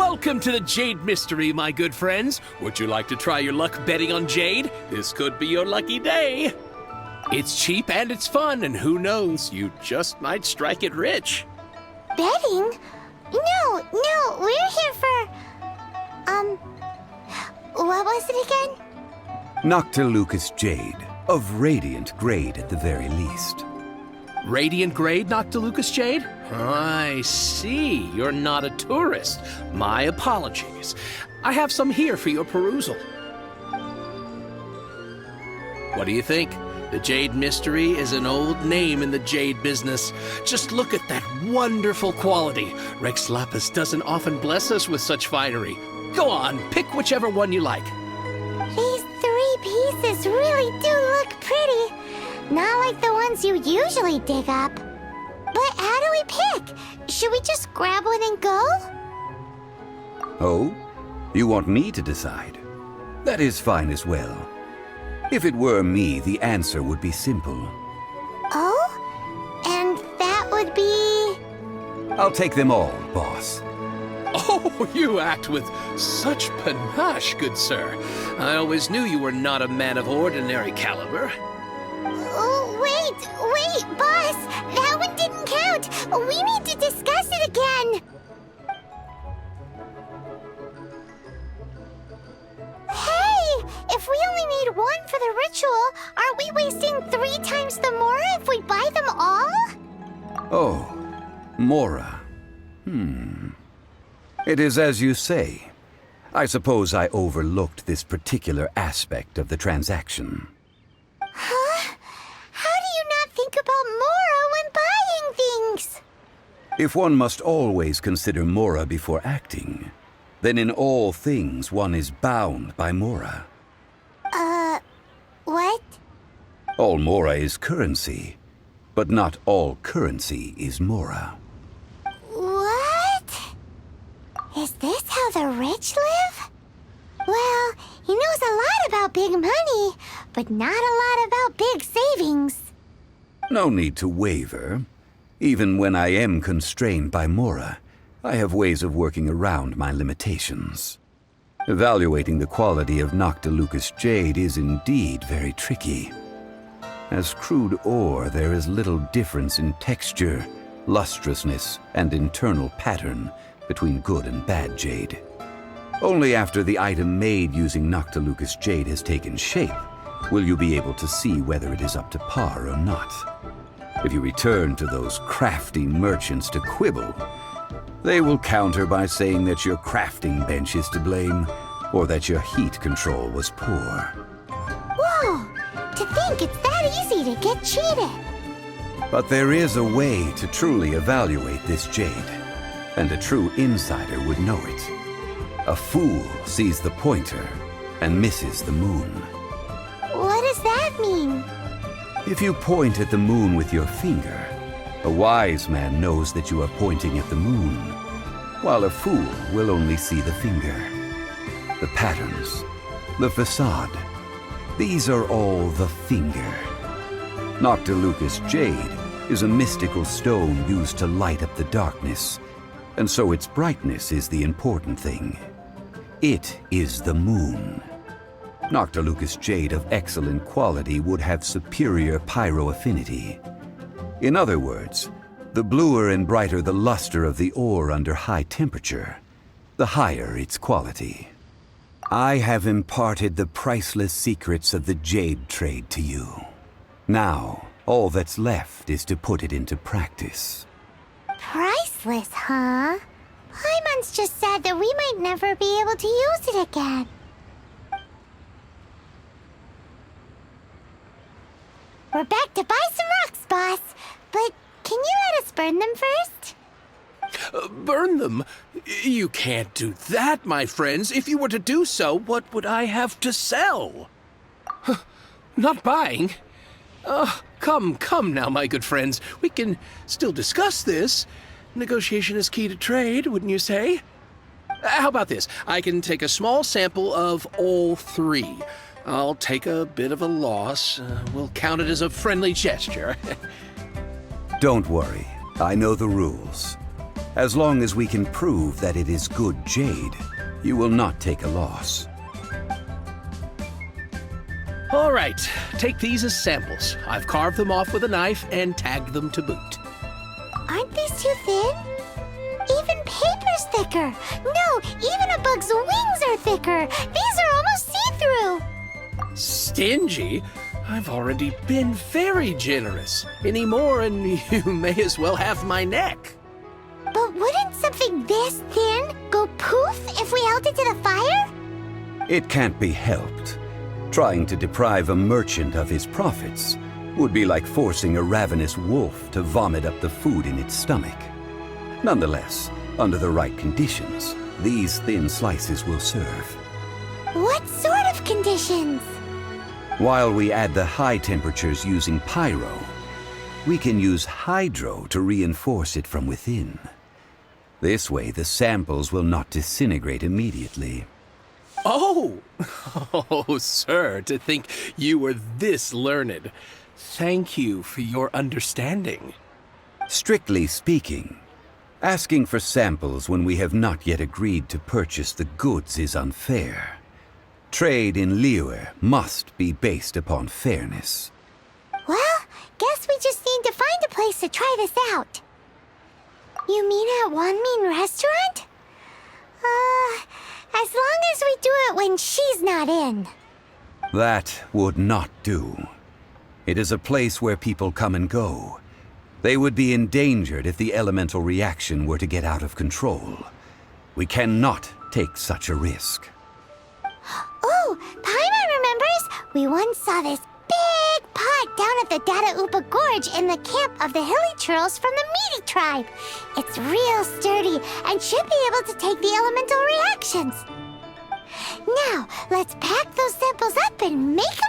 Welcome to the Jade Mystery, my good friends. Would you like to try your luck betting on Jade? This could be your lucky day. It's cheap and it's fun, and who knows, you just might strike it rich. Betting? No, we're here for... what was it again? Noctilucous jade, of radiant grade at the very least. Radiant grade, Noctilucous Jade? I see. You're not a tourist. My apologies. I have some here for your perusal. What do you think? The Jade Mystery is an old name in the jade business. Just look at that wonderful quality. Rex Lapis doesn't often bless us with such finery. Go on, pick whichever one you like. These 3 pieces really do look pretty. Not like the ones you usually dig up. But how do we pick? Should we just grab one and go? Oh? You want me to decide? That is fine as well. If it were me, the answer would be simple. Oh? And that would be... I'll take them all, boss. Oh, you act with such panache, good sir. I always knew you were not a man of ordinary caliber. Oh, wait, boss! That one didn't count! We need to discuss it again! Hey! If we only need 1 for the ritual, aren't we wasting 3 times the Mora if we buy them all? Oh, Mora. It is as you say. I suppose I overlooked this particular aspect of the transaction. Huh? How do you not think about Mora when buying things? If one must always consider Mora before acting, then in all things one is bound by Mora. What? All Mora is currency, but not all currency is Mora. What? Is this how the rich live? Well, he knows a lot about big money, but not a lot about big savings. No need to waver. Even when I am constrained by Mora, I have ways of working around my limitations. Evaluating the quality of Noctilucous jade is indeed very tricky. As crude ore, there is little difference in texture, lustrousness, and internal pattern between good and bad jade. Only after the item made using Noctilucous jade has taken shape will you be able to see whether it is up to par or not. If you return to those crafty merchants to quibble, they will counter by saying that your crafting bench is to blame, or that your heat control was poor. Whoa! To think it's that easy to get cheated! But there is a way to truly evaluate this jade, and a true insider would know it. A fool sees the pointer and misses the moon. What does that mean? If you point at the moon with your finger, a wise man knows that you are pointing at the moon, while a fool will only see the finger. The patterns, the facade, these are all the finger. Noctilucous jade is a mystical stone used to light up the darkness, and so its brightness is the important thing. It is the moon. Noctilucous jade of excellent quality would have superior pyroaffinity. In other words, the bluer and brighter the luster of the ore under high temperature, the higher its quality. I have imparted the priceless secrets of the jade trade to you. Now, all that's left is to put it into practice. Priceless, huh? Hyman's just said that we might never be able to use it again. We're back to buy some rocks, boss. But can you let us burn them first? Burn them? You can't do that, my friends. If you were to do so, what would I have to sell? Not buying? Come now, my good friends. We can still discuss this. Negotiation is key to trade, wouldn't you say? How about this? I can take a small sample of all 3. I'll take a bit of a loss. We'll count it as a friendly gesture. Don't worry, I know the rules. As long as we can prove that it is good jade, you will not take a loss. All right, take these as samples. I've carved them off with a knife and tagged them to boot. Aren't these too thin? Even paper's thicker. No, even a bug's wings are thicker. These are almost see-through. Stingy? I've already been very generous. Any more and you may as well have my neck. But wouldn't something this thin go poof if we held it to the fire? It can't be helped. Trying to deprive a merchant of his profits would be like forcing a ravenous wolf to vomit up the food in its stomach. Nonetheless, under the right conditions, these thin slices will serve. What sort of conditions? While we add the high temperatures using pyro, we can use hydro to reinforce it from within. This way, the samples will not disintegrate immediately. Oh! Oh, sir, to think you were this learned. Thank you for your understanding. Strictly speaking, asking for samples when we have not yet agreed to purchase the goods is unfair. Trade in Liyue must be based upon fairness. Well, guess we just need to find a place to try this out. You mean at Wanmin Restaurant? As long as we do it when she's not in. That would not do. It is a place where people come and go. They would be endangered if the elemental reaction were to get out of control. We cannot take such a risk. Oh, Paimon remembers we once saw this big pot down at the Dada Upa Gorge in the camp of the Hilly Churls from the Meaty tribe. It's real sturdy and should be able to take the elemental reactions. Now, let's pack those samples up and make